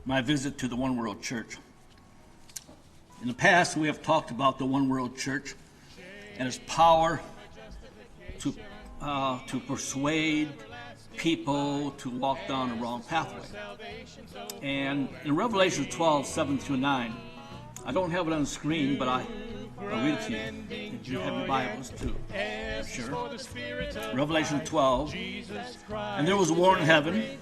my visit to the One World Church. In the past, we have talked about the One World Church and its power to persuade people to walk down the wrong pathway. And in Revelation 12, 7 through 9, I don't have it on the screen, but I'll read it to you. If you have your Bibles too. Sure. Revelation 12. And there was war in heaven.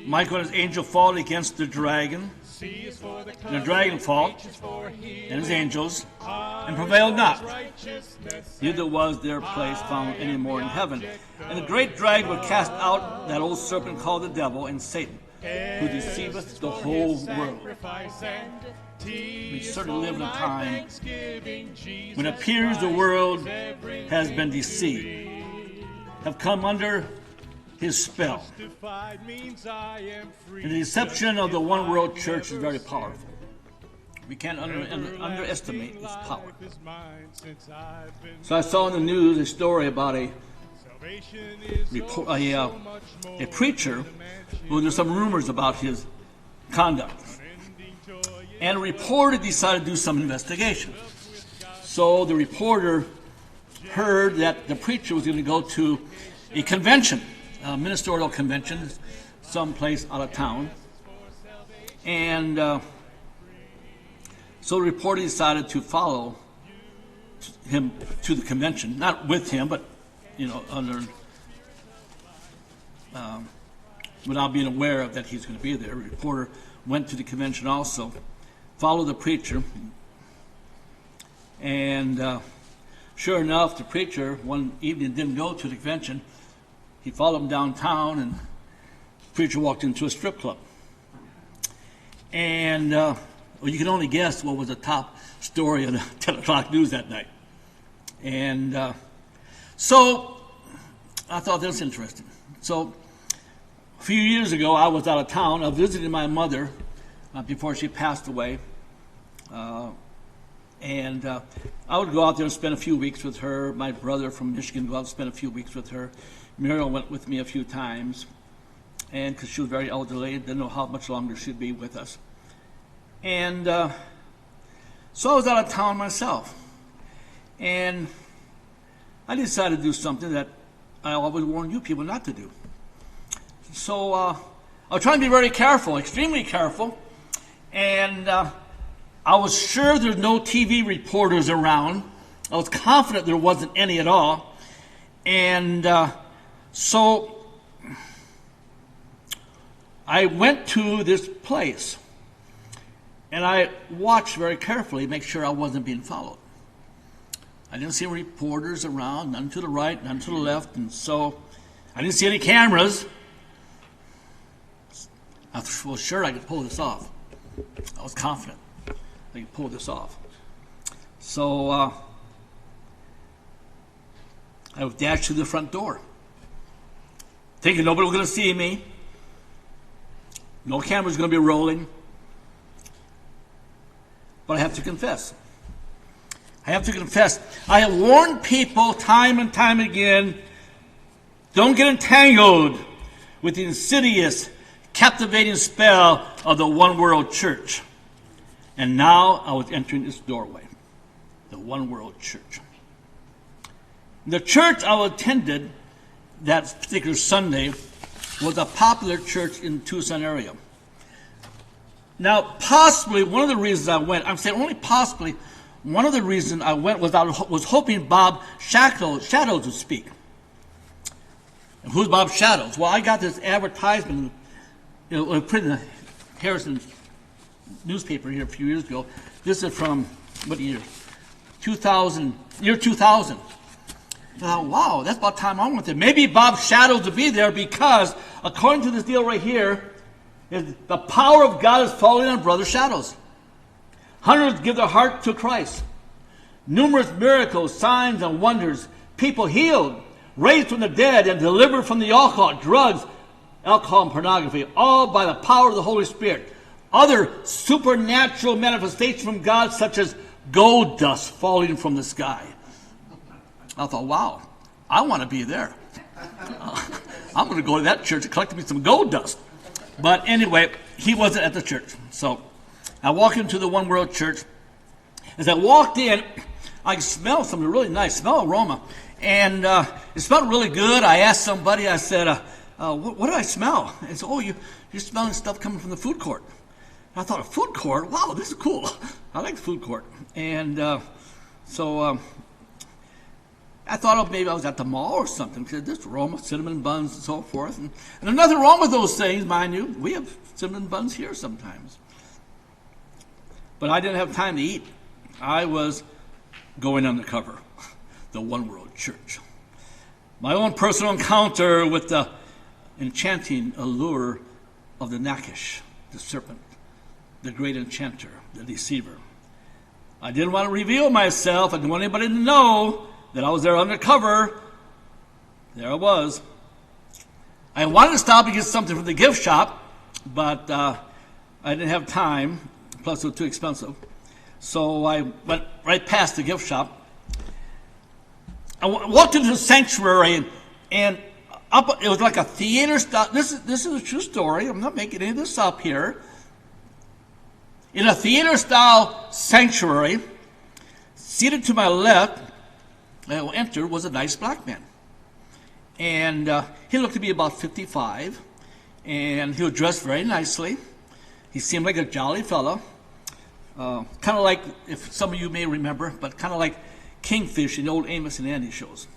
Michael and his angel fought against the dragon. And the dragon fought, and his angels, and prevailed not. Neither was their place found any more in heaven. And the great dragon was cast out, that old serpent called the devil and Satan, who deceiveth the whole world. We certainly live in a time when it appears the world has been deceived, have come under his spell. And the deception of the One World Church is very powerful. We can't underestimate its power. So I saw in the news a story about a preacher who there's some rumors about his conduct. And a reporter decided to do some investigation. So the reporter heard that the preacher was going to go to a convention, a ministerial convention, someplace out of town. And so the reporter decided to follow him to the convention, not with him, but under without being aware of that he's going to be there. The reporter went to the convention also, followed the preacher, and sure enough, the preacher one evening didn't go to the convention. He followed him downtown, and the preacher walked into a strip club. And you can only guess what was the top story of the 10 o'clock news that night. And so I thought that was interesting. So a few years ago, I was out of town. I was visiting my mother before she passed away. And I would go out there and spend a few weeks with her. My brother from Michigan would go out and spend a few weeks with her. Muriel went with me a few times, and because she was very elderly, didn't know how much longer she'd be with us. And so I was out of town myself, and I decided to do something that I always warn you people not to do. So I was trying to be very careful, extremely careful, and I was sure there's no TV reporters around. I was confident there wasn't any at all. And so I went to this place, and I watched very carefully, make sure I wasn't being followed. I didn't see any reporters around, none to the right, none to the left, and so I didn't see any cameras. I was sure I could pull this off. I was confident I could pull this off. So I dashed to the front door, thinking nobody was going to see me. No camera's going to be rolling. But I have to confess. I have warned people time and time again, don't get entangled with the insidious, captivating spell of the One World Church. And now I was entering this doorway, the One World Church. The church I attended that particular Sunday was a popular church in Tucson area. Now, possibly one of the reasons I went, I'm saying only possibly, one of the reasons I went was I was hoping Bob Shadows would speak. And who's Bob Shadows? Well, I got this advertisement, put in the Harrison newspaper here a few years ago. This is from, what year? 2000, year 2000. I thought, wow, that's about time I went there. Maybe Bob Shadows will be there because, according to this deal right here, is the power of God is falling on Brother Shadows. Hundreds give their heart to Christ. Numerous miracles, signs, and wonders. People healed, raised from the dead, and delivered from the occult, drugs, alcohol, and pornography, all by the power of the Holy Spirit. Other supernatural manifestations from God, such as gold dust falling from the sky. I thought, wow, I want to be there. I'm going to go to that church and collect me some gold dust. But anyway, he wasn't at the church. So I walk into the One World Church. As I walked in, I smelled something really nice, smell aroma. And it smelled really good. I asked somebody, I said, what do I smell? And said, oh, you're smelling stuff coming from the food court. And I thought, a food court? Wow, this is cool. I like the food court. And so I thought maybe I was at the mall or something, because this aroma, cinnamon buns and so forth. And there's nothing wrong with those things, mind you. We have cinnamon buns here sometimes. But I didn't have time to eat. I was going undercover, the One World Church. My own personal encounter with the enchanting allure of the Nakish, the serpent, the great enchanter, the deceiver. I didn't want to reveal myself. I didn't want anybody to know that I was there undercover. There I was. I wanted to stop and get something from the gift shop, but I didn't have time. Plus, it was too expensive. So I went right past the gift shop. I walked into the sanctuary, and up, it was like a theater style. This is a true story. I'm not making any of this up here. In a theater-style sanctuary, seated to my left, I entered, was a nice black man. And he looked to be about 55, and he was dressed very nicely. He seemed like a jolly fellow. Kind of like, if some of you may remember, but kind of like Kingfish in the old Amos and Andy shows.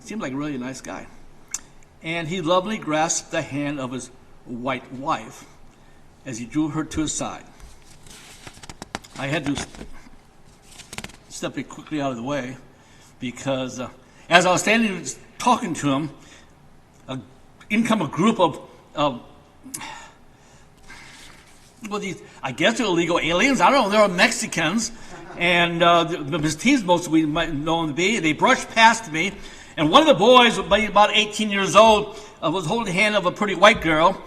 Seemed like a really nice guy. And he lovingly grasped the hand of his white wife as he drew her to his side. I had to step it quickly out of the way because as I was standing talking to him, in come a group of well, these, I guess they're illegal aliens. I don't know. They're Mexicans. And the mestizos, we might know them to be. They brushed past me. And one of the boys, about 18 years old, was holding the hand of a pretty white girl.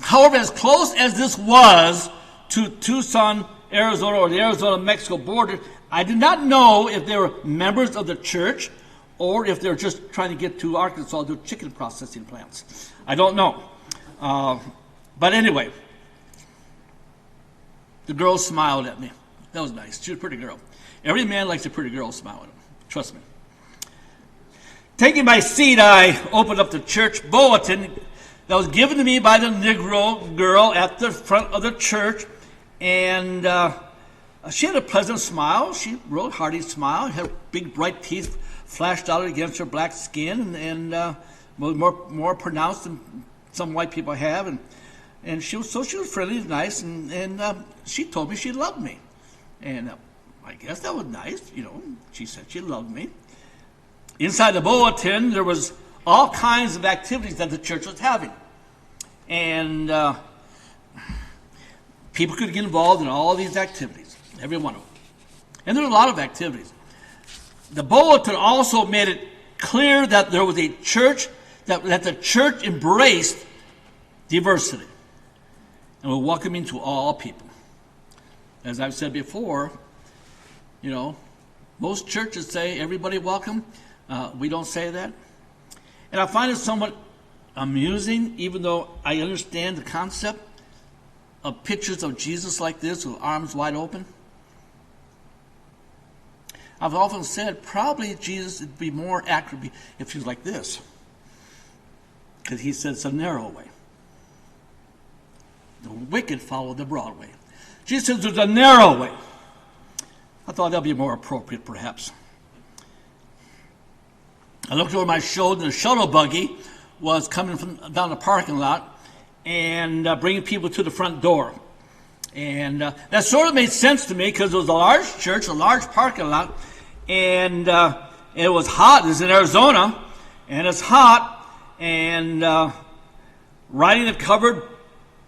However, as close as this was to Tucson, Arizona, or the Arizona-Mexico border, I did not know if they were members of the church or if they were just trying to get to Arkansas to do chicken processing plants. I don't know. But anyway, the girl smiled at me. That was nice. She was a pretty girl. Every man likes a pretty girl smiling at him. Trust me. Taking my seat, I opened up the church bulletin that was given to me by the Negro girl at the front of the church. And she had a pleasant smile. She wrote hearty smile. Her big bright teeth flashed out against her black skin and was more pronounced than some white people have. And she was friendly and nice. And she told me she loved me. And I guess that was nice. You know, she said she loved me. Inside the bulletin, there was all kinds of activities that the church was having. And people could get involved in all these activities, every one of them. And there were a lot of activities. The bulletin also made it clear that there was a church, that the church embraced diversity and was welcoming to all people. As I've said before, you know, most churches say everybody welcome. We don't say that. And I find it somewhat amusing, even though I understand the concept of pictures of Jesus like this with arms wide open. I've often said probably Jesus would be more accurate if he was like this, because he said it's a narrow way. The wicked follow the broad way. Jesus says there's a narrow way. I thought that would be more appropriate, perhaps. I looked over my shoulder, and the shuttle buggy was coming from down the parking lot and bringing people to the front door. And that sort of made sense to me because it was a large church, a large parking lot, and it was hot. It was in Arizona, and it's hot, and riding a covered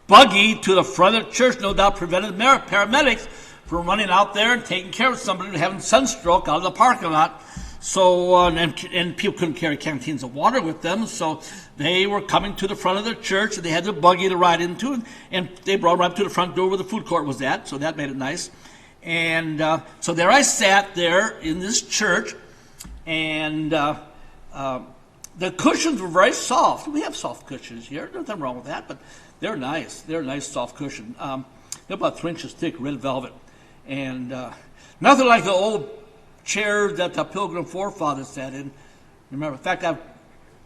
buggy to the front of the church no doubt prevented paramedics from running out there and taking care of somebody who was having sunstroke out of the parking lot. So, and people couldn't carry canteens of water with them, so they were coming to the front of the church, and they had their buggy to ride into, and they brought them right up to the front door where the food court was at, so that made it nice. And so there I sat there in this church, and the cushions were very soft. We have soft cushions here, nothing wrong with that, but They're nice. They're a nice soft cushion. They're about 3 inches thick, red velvet. And nothing like the old chairs that the Pilgrim forefathers sat in. Remember, in fact, I've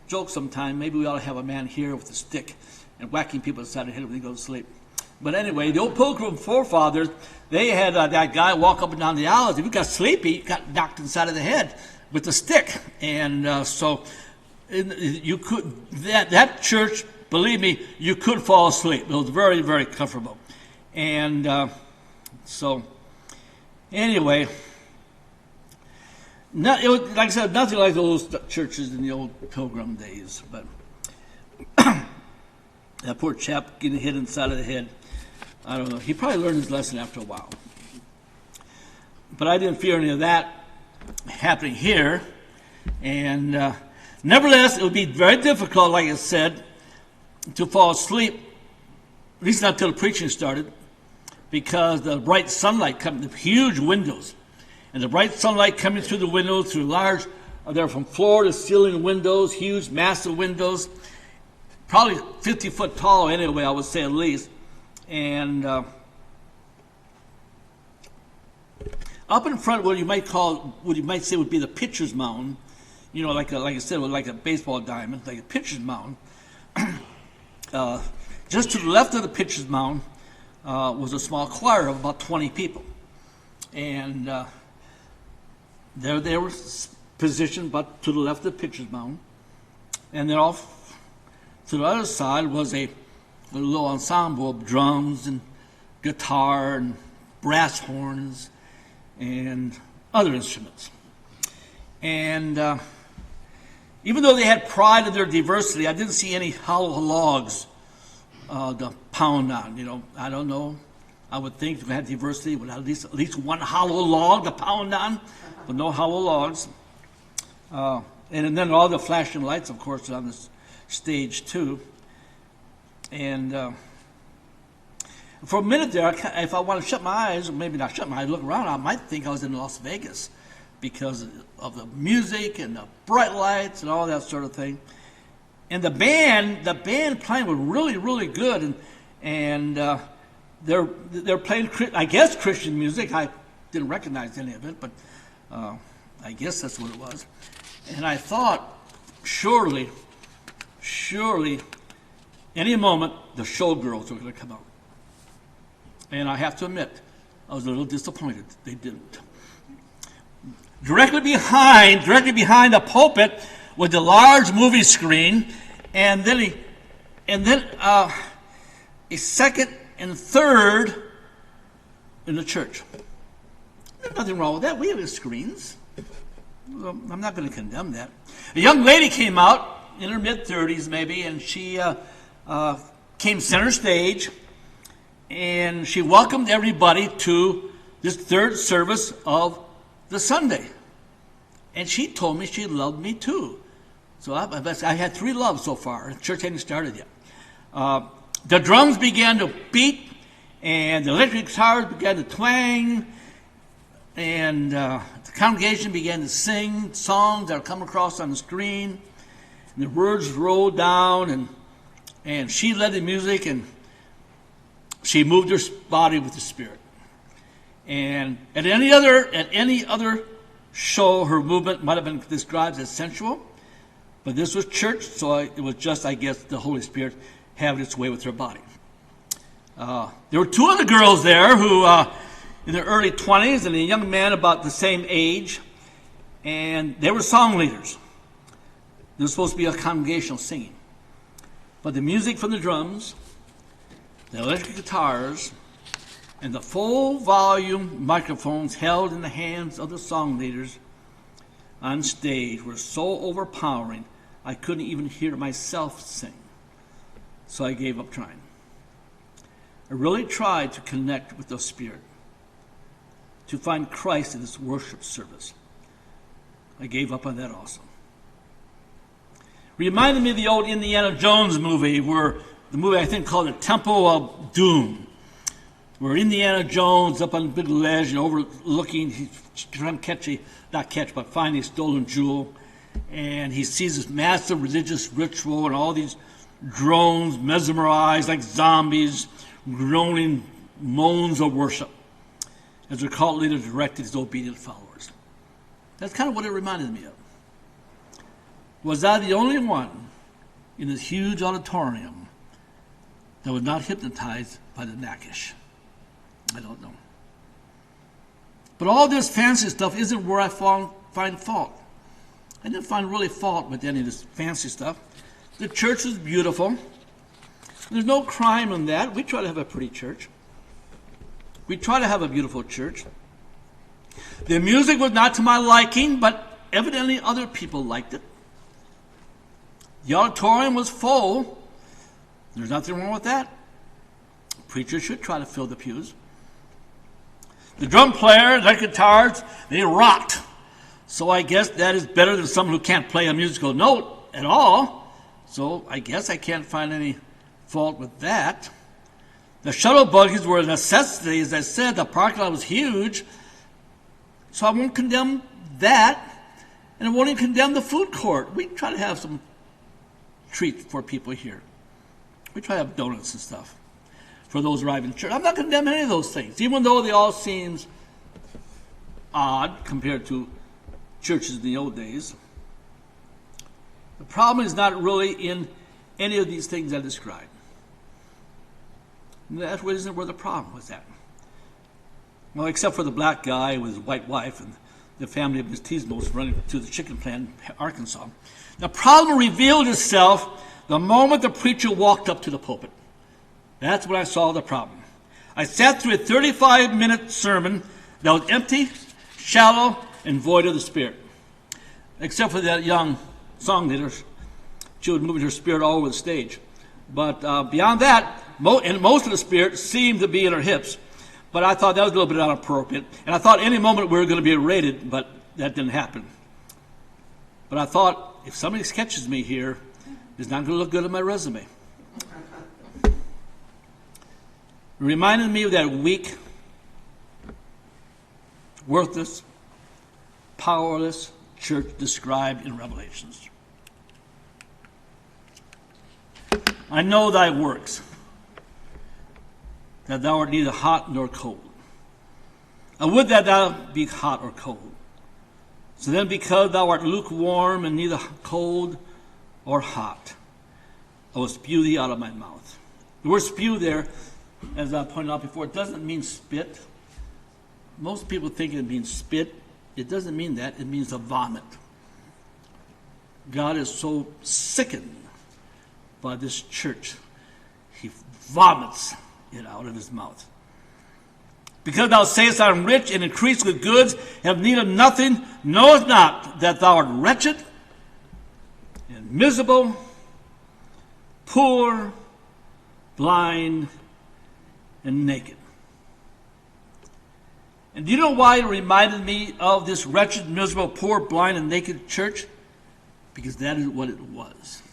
joked sometime, maybe we ought to have a man here with a stick and whacking people inside the head when they go to sleep. But anyway, the old Pilgrim forefathers, they had that guy walk up and down the aisles. If he got sleepy, he got knocked inside of the head with a stick. And so you could, that church, believe me, you could fall asleep. It was very, very comfortable. And so anyway, it was, like I said, nothing like those churches in the old Pilgrim days. But that poor chap getting hit inside of the head, I don't know. He probably learned his lesson after a while. But I didn't fear any of that happening here. And nevertheless, it would be very difficult, like I said, to fall asleep, at least not until the preaching started, because the bright sunlight coming, the huge windows, and the bright sunlight coming through the windows, through large, they're from floor to ceiling windows, huge, massive windows, probably 50 foot tall anyway, I would say at least. And up in front, what you might say would be the pitcher's mound, you know, like I said, like a baseball diamond, like a pitcher's mound. Just to the left of the pitcher's mound was a small choir of about 20 people. And there they were positioned but to the left of the pitcher's mound. And then off to the other side was a little ensemble of drums and guitar and brass horns and other instruments. And even though they had pride in their diversity, I didn't see any hollow logs to pound on. You know, I don't know. I would think if we had diversity, we would have at least one hollow log to pound on, but no hollow logs. And then all the flashing lights, of course, on the stage too. And for a minute there, if I want to shut my eyes, or maybe not shut my eyes, look around, I might think I was in Las Vegas because of the music and the bright lights and all that sort of thing. And the band playing was really, really good, and they're playing, I guess, Christian music. I didn't recognize any of it, but I guess that's what it was. And I thought, surely, any moment the showgirls were going to come out. And I have to admit, I was a little disappointed they didn't. Directly behind the pulpit was the large movie screen, and then a second and third in the church. There's nothing wrong with that. We have screens. Well, I'm not going to condemn that. A young lady came out in her mid-30s maybe, and she came center stage, and she welcomed everybody to this third service of the Sunday. And she told me she loved me too. So I had 3 loves so far. The church hadn't started yet. The drums began to beat, and the electric guitars began to twang, and the congregation began to sing songs that would come across on the screen. And the words rolled down, and she led the music, and she moved her body with the Spirit. And at any other show, her movement might have been described as sensual, but this was church, so it was just, I guess, the Holy Spirit having its way with her body. There were 2 other girls there who, in their early 20s, and a young man about the same age, and they were song leaders. There was supposed to be a congregational singing. But the music from the drums, the electric guitars, and the full volume microphones held in the hands of the song leaders on stage were so overpowering I couldn't even hear myself sing. So I gave up trying. I really tried to connect with the Spirit, to find Christ in this worship service. I gave up on that also. Reminded me of the old Indiana Jones movie, where the movie I think called The Temple of Doom, where Indiana Jones up on the big ledge and overlooking, he's trying to find a stolen jewel, and he sees this massive religious ritual and all these drones, mesmerized like zombies, groaning moans of worship as their cult leader directed his obedient followers. That's kind of what it reminded me of. Was I the only one in this huge auditorium that was not hypnotized by the Nakish? I don't know. But all this fancy stuff isn't where I find fault. I didn't find really fault with any of this fancy stuff. The church was beautiful. There's no crime in that. We try to have a pretty church. We try to have a beautiful church. The music was not to my liking, but evidently other people liked it. The auditorium was full. There's nothing wrong with that. Preachers should try to fill the pews. The drum player, their guitars, they rocked. So I guess that is better than someone who can't play a musical note at all. So I guess I can't find any fault with that. The shuttle buggies were a necessity. As I said, the parking lot was huge. So I won't condemn that. And I won't even condemn the food court. We try to have some treats for people here. We try to have donuts and stuff for those arriving in church. I'm not condemning any of those things, even though they all seem odd compared to churches in the old days. The problem is not really in any of these things I described. That isn't where the problem was at. Well, except for the black guy with his white wife and the family of Miss Tismos running to the chicken plant in Arkansas. The problem revealed itself the moment the preacher walked up to the pulpit. That's when I saw the problem. I sat through a 35-minute sermon that was empty, shallow, and void of the Spirit. Except for that young song leader. She was moving her spirit all over the stage. But beyond that, most of the Spirit seemed to be in her hips. But I thought that was a little bit inappropriate. And I thought any moment we were going to be raided, but that didn't happen. But I thought, if somebody catches me here, it's not going to look good on my resume. It reminded me of that weak, worthless, powerless church described in Revelations. I know thy works, that thou art neither hot nor cold. I would that thou be hot or cold. So then, because thou art lukewarm and neither cold or hot, I will spew thee out of my mouth. The word spew there, as I pointed out before, it doesn't mean spit. Most people think it means spit. It doesn't mean that. It means a vomit. God is so sickened by this church, he vomits it out of his mouth. Because thou sayest, I am rich and increased with goods, have need of nothing, knowest not that thou art wretched and miserable, poor, blind, and naked. And do you know why it reminded me of this wretched, miserable, poor, blind, and naked church? Because that is what it was.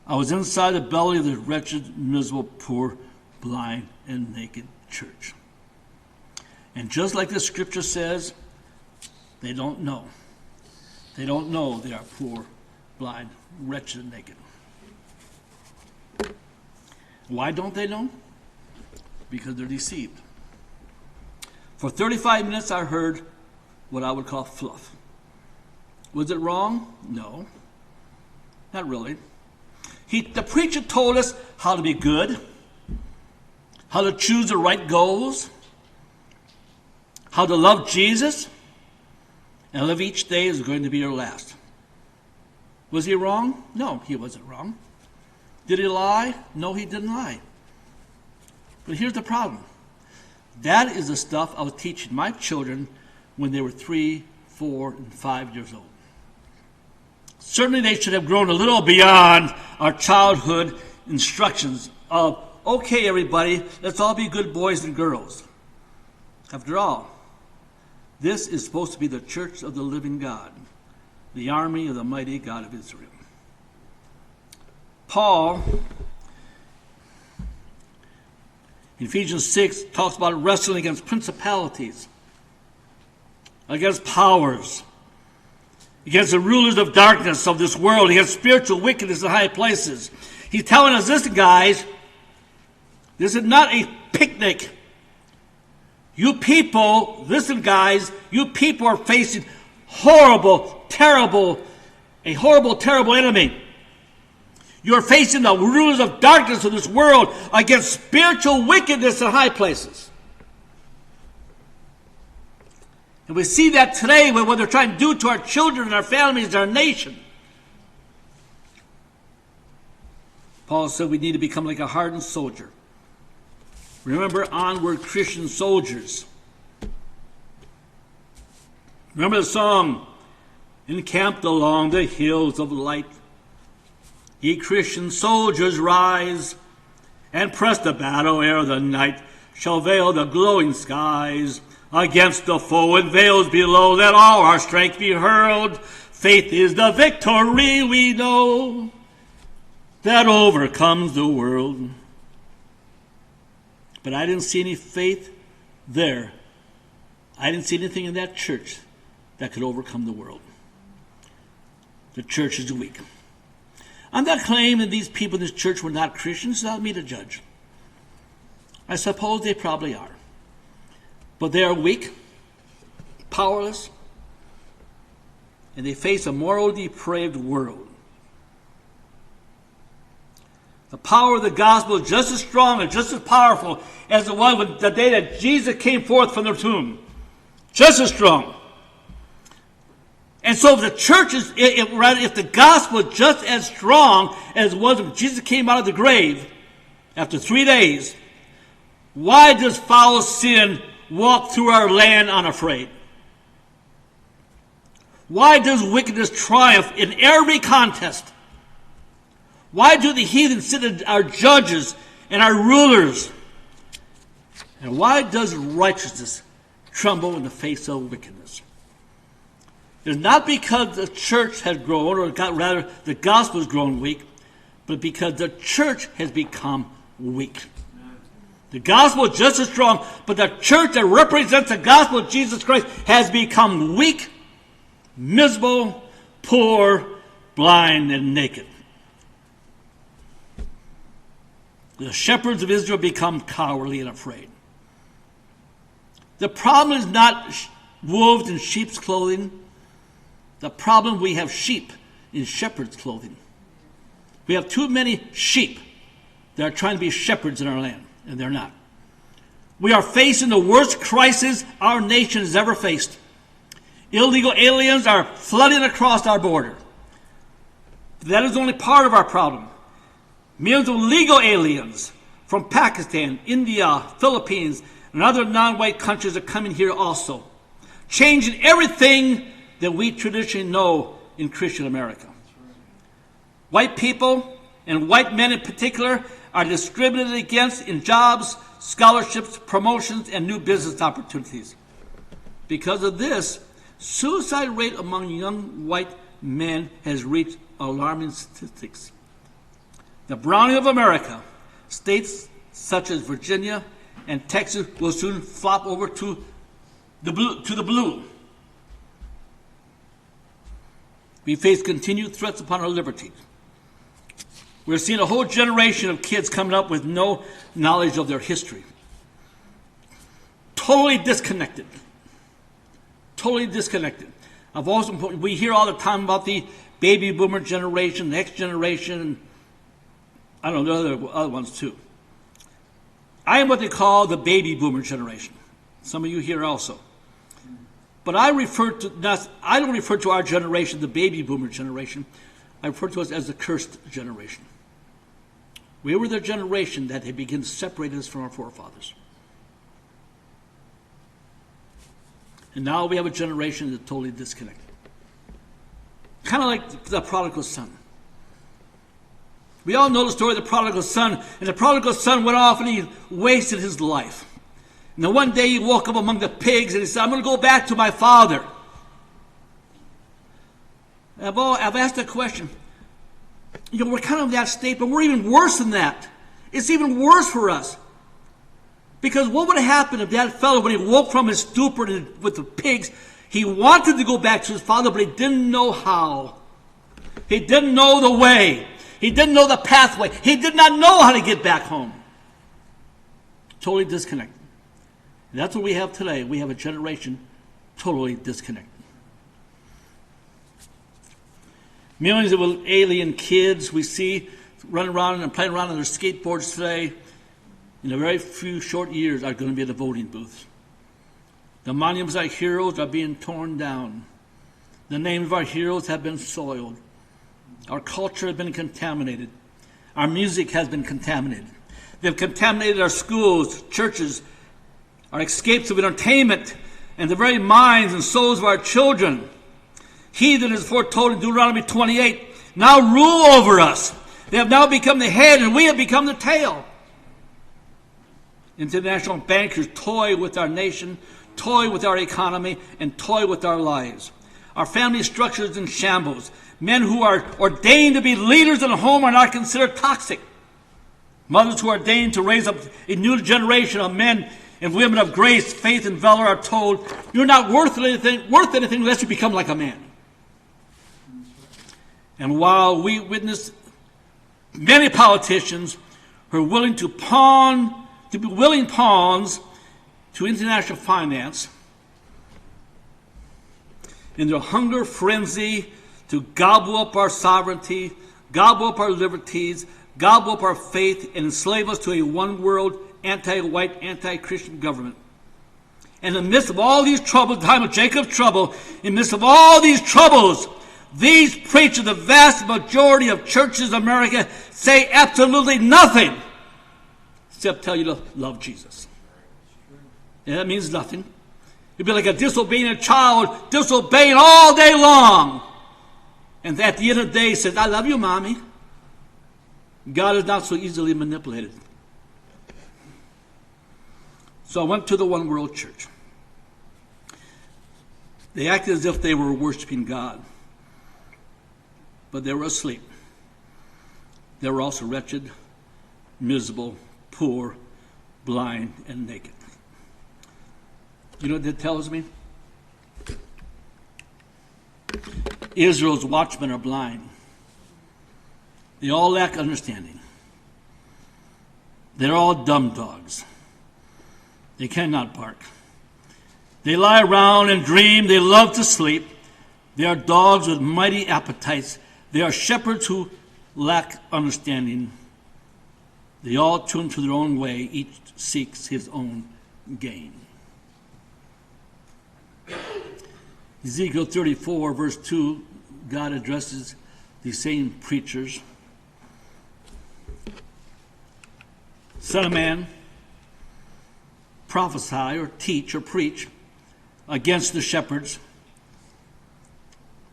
I was inside the belly of this wretched, miserable, poor, blind, and naked church. And just like the scripture says, they don't know. They don't know they are poor, blind, wretched, and naked. Why don't they know? Because they're deceived. For 35 minutes I heard what I would call fluff. Was it wrong? No. Not really. The preacher told us how to be good, how to choose the right goals, how to love Jesus, and live each day is going to be your last. Was he wrong? No, he wasn't wrong. Did he lie? No, he didn't lie. But here's the problem. That is the stuff I was teaching my children when they were 3, 4, and 5 years old. Certainly they should have grown a little beyond our childhood instructions of, okay, everybody, let's all be good boys and girls. After all, this is supposed to be the church of the living God, the army of the mighty God of Israel. Paul, in Ephesians 6, talks about wrestling against principalities, against powers, against the rulers of darkness of this world, against spiritual wickedness in high places. He's telling us, listen, guys, this is not a picnic. You people, listen, guys, you people are facing a horrible, terrible enemy. You're facing the rulers of darkness of this world against spiritual wickedness in high places. And we see that today with what they're trying to do to our children and our families and our nation. Paul said we need to become like a hardened soldier. Remember, onward Christian soldiers. Remember the song, encamped along the hills of light. Ye Christian soldiers rise, and press the battle ere the night shall veil the glowing skies. Against the foe in veils below, let all our strength be hurled. Faith is the victory we know that overcomes the world. But I didn't see any faith there. I didn't see anything in that church that could overcome the world. The church is weak. I'm not claiming that these people in this church were not Christians. It's not me to judge. I suppose they probably are. But they are weak, powerless, and they face a morally depraved world. The power of the gospel is just as strong and just as powerful as it was the day that Jesus came forth from the tomb. Just as strong. And so if the church is, if the gospel is just as strong as it was when Jesus came out of the grave after 3 days, why does foul sin walk through our land unafraid? Why does wickedness triumph in every contest? Why do the heathen sit as our judges and our rulers? And why does righteousness tremble in the face of wickedness? It's not because the church has grown, or rather the gospel has grown weak, but because the church has become weak. The gospel is just as strong, but the church that represents the gospel of Jesus Christ has become weak, miserable, poor, blind, and naked. The shepherds of Israel become cowardly and afraid. The problem is not wolves in sheep's clothing. The problem, we have sheep in shepherd's clothing. We have too many sheep that are trying to be shepherds in our land, and they're not. We are facing the worst crisis our nation has ever faced. Illegal aliens are flooding across our border. That is only part of our problem. Millions of legal aliens from Pakistan, India, Philippines, and other non-white countries are coming here also, changing everything that we traditionally know in Christian America. White people, and white men in particular, are discriminated against in jobs, scholarships, promotions, and new business opportunities. Because of this, suicide rate among young white men has reached alarming statistics. The browning of America, states such as Virginia and Texas will soon flop over to the blue. We face continued threats upon our liberties. We're seeing a whole generation of kids coming up with no knowledge of their history. Totally disconnected. Totally disconnected. We hear all the time about the baby boomer generation, the next generation, and I don't know, the other ones too. I am what they call the baby boomer generation. Some of you here also. But I don't refer to our generation, the baby boomer generation. I refer to us as the cursed generation. We were the generation that had begun to separate us from our forefathers. And now we have a generation that's totally disconnected. Kind of like the prodigal son. We all know the story of the prodigal son. And the prodigal son went off and he wasted his life. And then one day he woke up among the pigs and he said, I'm going to go back to my father. And I've asked that question. We're kind of in that state, but we're even worse than that. It's even worse for us. Because what would have happened if that fellow, when he woke from his stupor with the pigs, He wanted to go back to his father, but he didn't know how. He didn't know the way. He didn't know the pathway. He did not know how to get back home. Totally disconnected. And that's what we have today. We have a generation totally disconnected. Millions of alien kids we see running around and playing around on their skateboards today, in a very few short years, are going to be at the voting booths. The monuments of our heroes are being torn down. The names of our heroes have been soiled. Our culture has been contaminated. Our music has been contaminated. They've contaminated our schools, churches, our escapes of entertainment, and the very minds and souls of our children. He that is foretold in Deuteronomy 28 now rule over us. They have now become the head, and we have become the tail. International bankers toy with our nation, toy with our economy, and toy with our lives. Our family structure is in shambles. Men who are ordained to be leaders in the home are not considered toxic. Mothers who are ordained to raise up a new generation of men and women of grace, faith, and valor are told, you're not worth anything unless you become like a man. And while we witness many politicians who are willing to be willing pawns to international finance, in their hunger frenzy to gobble up our sovereignty, gobble up our liberties, gobble up our faith, and enslave us to a one-world, anti-white, anti-Christian government. And in the midst of all these troubles, the time of Jacob's trouble, in the midst of all these troubles, these preachers, the vast majority of churches in America, say absolutely nothing except tell you to love Jesus. And that means nothing. You'd be like a disobedient child, disobeying all day long. And at the end of the day, he says, I love you, Mommy. God is not so easily manipulated. So I went to the One World Church. They acted as if they were worshiping God. But they were asleep. They were also wretched, miserable, poor, blind, and naked. You know what that tells me? Israel's watchmen are blind. They all lack understanding. They're all dumb dogs. They cannot bark. They lie around and dream. They love to sleep. They are dogs with mighty appetites. They are shepherds who lack understanding. They all tune to their own way. Each seeks his own gain. Ezekiel 34, verse 2, God addresses these same preachers. Son of man, prophesy or teach or preach against the shepherds.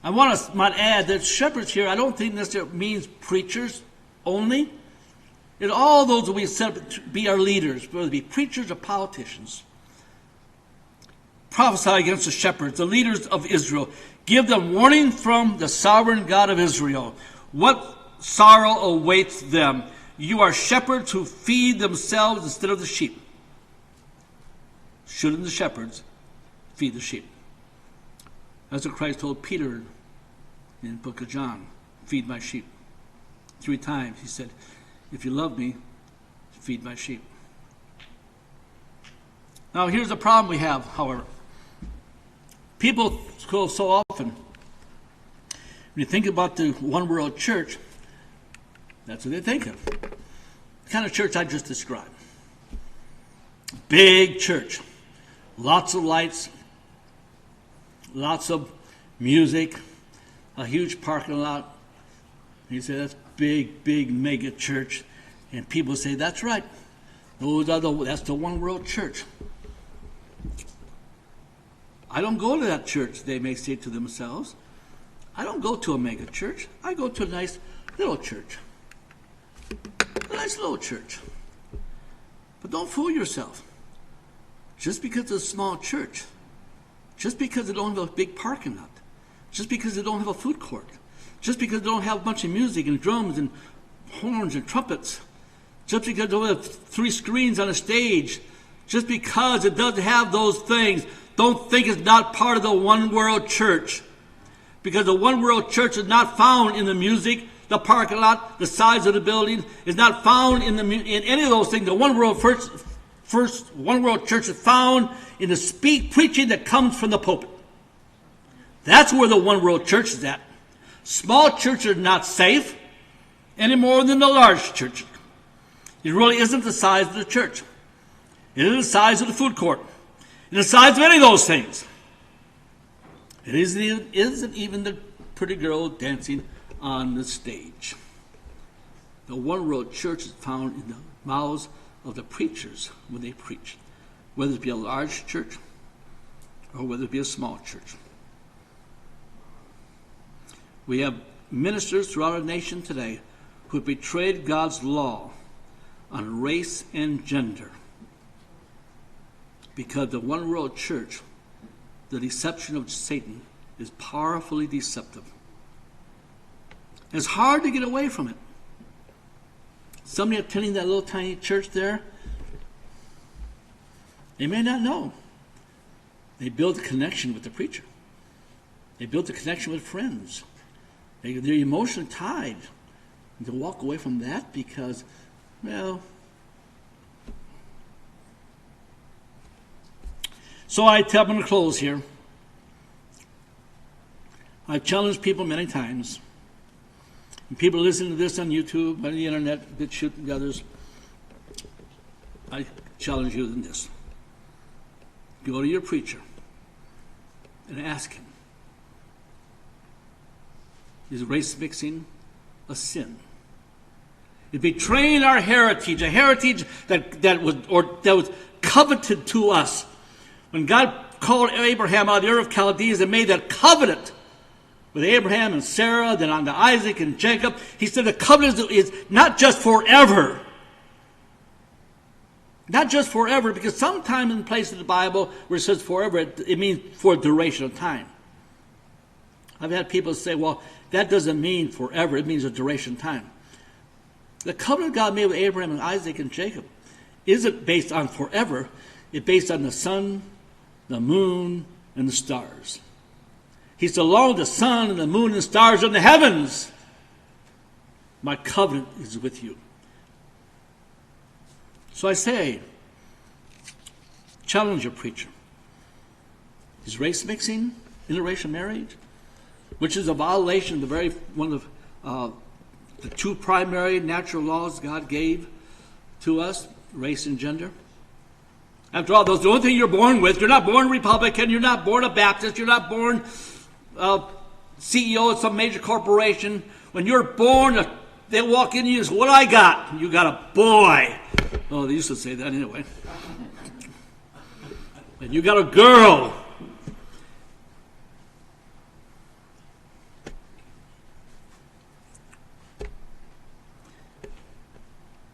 I might add that shepherds here, I don't think necessarily means preachers only. It's all those that we set up to be our leaders, whether it be preachers or politicians. Prophesy against the shepherds, the leaders of Israel. Give them warning from the sovereign God of Israel. What sorrow awaits them? You are shepherds who feed themselves instead of the sheep. Shouldn't the shepherds feed the sheep? That's what Christ told Peter in the book of John. Feed my sheep. 3 times he said, if you love me, feed my sheep. Now here's the problem we have, however. People go so often, when you think about the One World Church, that's what they think of. The kind of church I just described. Big church. Lots of lights. Lots of music. A huge parking lot. You say, that's big mega church. And people say, that's right. That's the One World Church. I don't go to that church, they may say to themselves. I don't go to a mega church. I go to a nice little church. A nice little church. But don't fool yourself. Just because it's a small church, just because they don't have a big parking lot, just because they don't have a food court, just because they don't have a bunch of music and drums and horns and trumpets, just because they don't have 3 screens on a stage, just because it doesn't have those things, don't think it's not part of the one world church. Because the one world church is not found in the music, the parking lot, the size of the building. Is not found in any of those things. The one world one world church is found in the preaching that comes from the pulpit. That's where the one world church is at. Small churches are not safe any more than the large churches. It really isn't the size of the church. It isn't the size of the food court. It isn't the size of any of those things. It isn't even the pretty girl dancing on the stage. The one world church is found in the mouths of the preachers when they preach, whether it be a large church or whether it be a small church. We have ministers throughout our nation today who have betrayed God's law on race and gender because the one world church, the deception of Satan, is powerfully deceptive. It's hard to get away from it. Somebody attending that little tiny church there, they may not know. They build a connection with the preacher. They build a connection with friends. They're emotionally tied. And to walk away from that because, well... So I'm going to close here. I've challenged people many times. And people listening to this on YouTube, on the internet, BitChute and others. I challenge you in this. Go to your preacher and ask him, is race mixing a sin? Is betraying our heritage, a heritage that was coveted to us. When God called Abraham out of the Ur of Chaldees and made that covenant with Abraham and Sarah, then on to Isaac and Jacob, he said the covenant is not just forever. Not just forever, because sometime in the place of the Bible where it says forever, it means for a duration of time. I've had people say, well, that doesn't mean forever, it means a duration of time. The covenant God made with Abraham and Isaac and Jacob isn't based on forever, it's based on the sun, the moon, and the stars. He said, along the sun and the moon and the stars in the heavens, my covenant is with you. So I say, challenge your preacher. Is race mixing interracial marriage, which is a violation of one of the two primary natural laws God gave to us, race and gender? After all, those are the only thing you're born with. You're not born Republican. You're not born a Baptist. You're not born CEO of some major corporation. When you're born, they walk in and you say, what I got? You got a boy. Oh, they used to say that anyway. And you got a girl.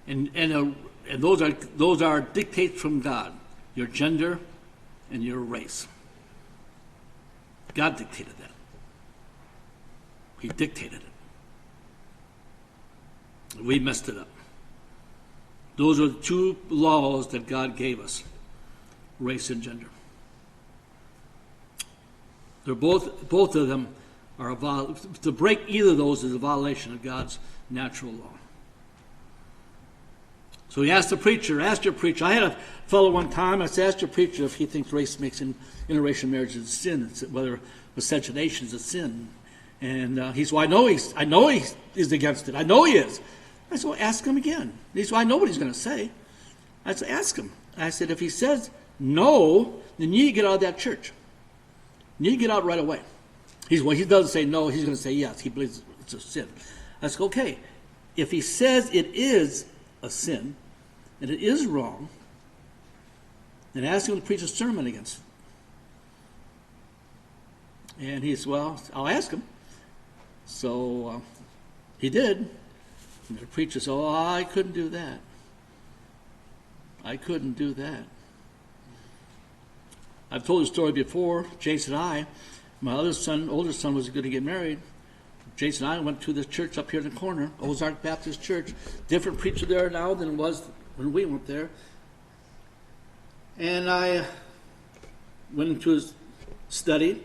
And those are dictates from God. Your gender and your race. God dictated that. He dictated it. We messed it up. Those are the two laws that God gave us, race and gender. They're both of them are to break either of those is a violation of God's natural law. So he asked your preacher. I had a fellow one time, I asked your preacher if he thinks race mixing interracial marriage is a sin, whether miscegenation is a sin. And he said, well, I know he is against it. I know he is. I said, well, ask him again. He said, well, I know what he's going to say. I said, ask him. I said, if he says no, then you need to get out of that church. You need to get out right away. He doesn't say no, he's going to say yes. He believes it's a sin. I said, okay, if he says it is a sin, and it is wrong, then ask him to preach a sermon against it. And he said, well, I'll ask him. So he did. And the preacher said, oh, I couldn't do that. I couldn't do that. I've told the story before. Jason and I, my older son was going to get married. Jason and I went to this church up here in the corner, Ozark Baptist Church. Different preacher there now than it was when we went there. And I went into his study.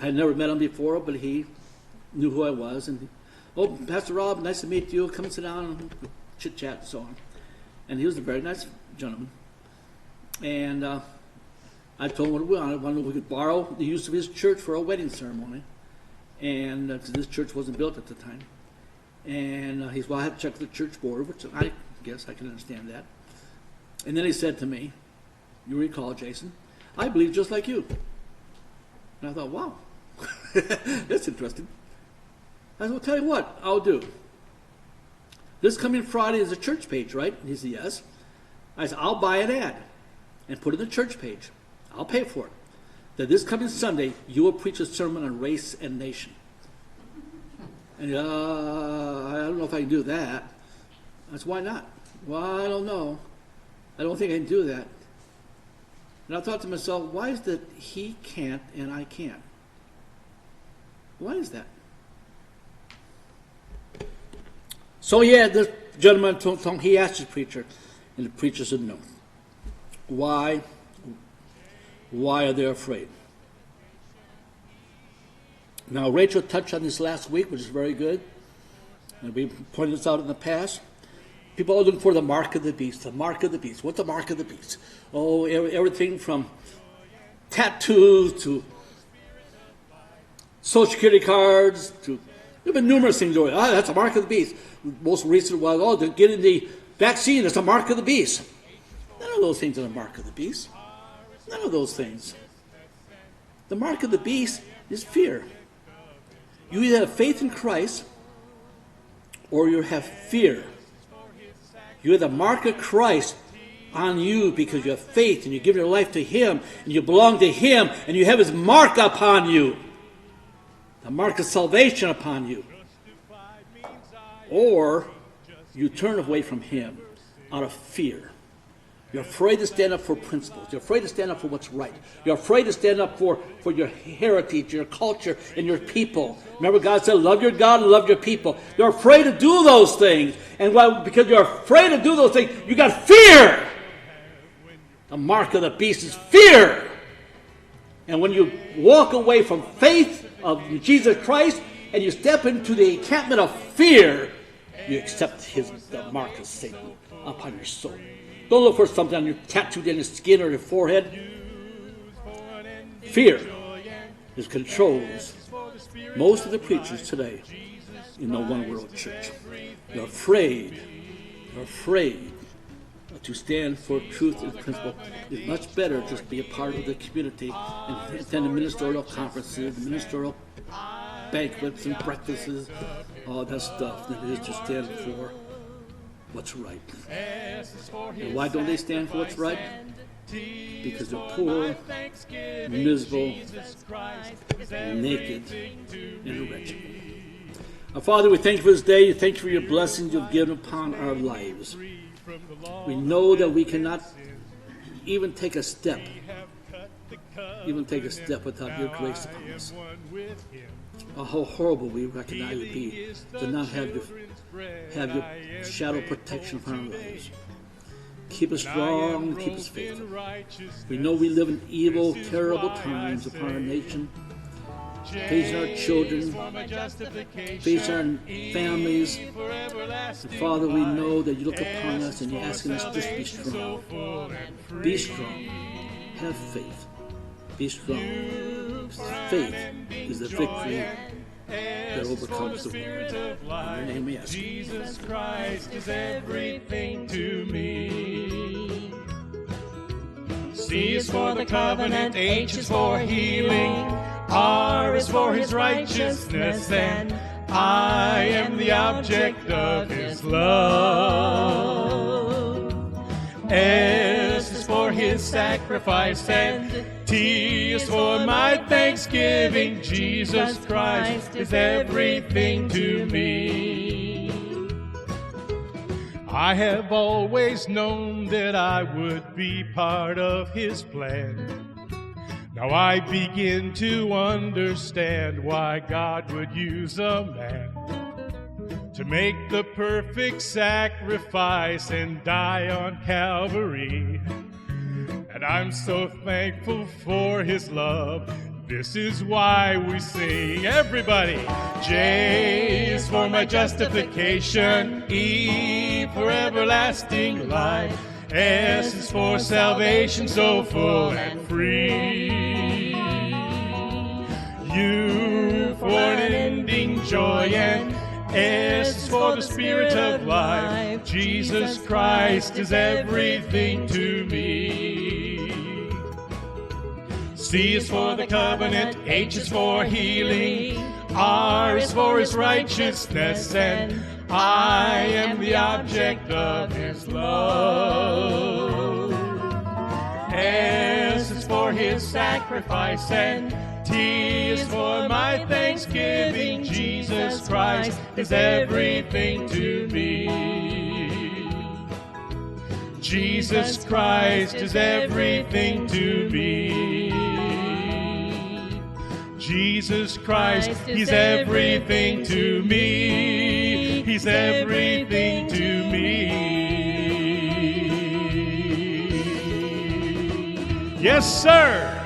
I had never met him before, but he knew who I was. And, oh, Pastor Rob, nice to meet you. Come and sit down and chit-chat and so on. And he was a very nice gentleman. And I told him what we wanted. I wanted if we could borrow the use of his church for a wedding ceremony. And because this church wasn't built at the time. And he said, well, I have to check with the church board, which I guess I can understand that. And then he said to me, you recall, Jason, I believe just like you. And I thought, wow, that's interesting. I said, well, tell you what I'll do. This coming Friday is a church page, right? And he said, yes. I said, I'll buy an ad and put it in the church page. I'll pay for it. That this coming Sunday, you will preach a sermon on race and nation. And I don't know if I can do that. I said, why not? Well, I don't know. I don't think I can do that. And I thought to myself, why is that he can't and I can't? Why is that? So this gentleman, he asked the preacher, and the preacher said no. Why? Why are they afraid? Now, Rachel touched on this last week, which is very good. And we pointed this out in the past. People are looking for the mark of the beast. The mark of the beast. What's the mark of the beast? Oh, everything from tattoos to Social Security cards to there have been numerous things. That's a mark of the beast. Most recent was, they're getting the vaccine. It's a mark of the beast. None of those things are the mark of the beast. None of those things. The mark of the beast is fear. You either have faith in Christ or you have fear. You have the mark of Christ on you because you have faith and you give your life to Him and you belong to Him and you have His mark upon you. The mark of salvation upon you. Or you turn away from Him out of fear. You're afraid to stand up for principles. You're afraid to stand up for what's right. You're afraid to stand up for your heritage, your culture, and your people. Remember, God said, love your God and love your people. You're afraid to do those things. And because you're afraid to do those things, you got fear. The mark of the beast is fear. And when you walk away from faith of Jesus Christ and you step into the encampment of fear, you accept the mark of Satan upon your soul. Don't look for something on your tattooed in your skin or your forehead. Fear controls most of the preachers today in the one world church. You're afraid to stand for truth and principle. It's much better just to be a part of the community and attend the ministerial conferences, the ministerial banquets and breakfasts, all that stuff, than it is to stand for what's right. And why don't they stand for what's right? Because they're poor, miserable, naked, and wretched. Our Father, we thank you for this day. Thank you for your blessings you've given upon our lives. We know that we cannot even take a step without your grace upon us. How horrible we recognize it would be to not have your shadow protection upon our lives. Keep us strong, keep us faithful. We know we live in evil, terrible times upon our nation, facing our children, facing our families. And Father, we know that you look upon us and you're asking us just to be strong. Be strong. Have faith. Be strong. Faith is the victory that overcomes the world. In your name we ask. Jesus Christ is everything to me. C is for the covenant, H is for healing, R is for His righteousness, and I am the object of His love. S is for His sacrifice, and T is for my thanksgiving. Jesus Christ is everything to me. I have always known that I would be part of His plan. Now I begin to understand why God would use a man to make the perfect sacrifice and die on Calvary. And I'm so thankful for his love. This is why we sing, everybody. J is for my justification, E for everlasting life, S is for salvation so full and free, U for unending joy, and S is for the Spirit of life. Jesus Christ is everything to me. C is for the covenant, H is for healing, R is for his righteousness, and I am the object of his love. S is for his sacrifice, and T is for my thanksgiving. Jesus Christ is everything to me. Jesus Christ is everything to me. Jesus Christ, he's everything to me. He's everything to me. Yes, sir.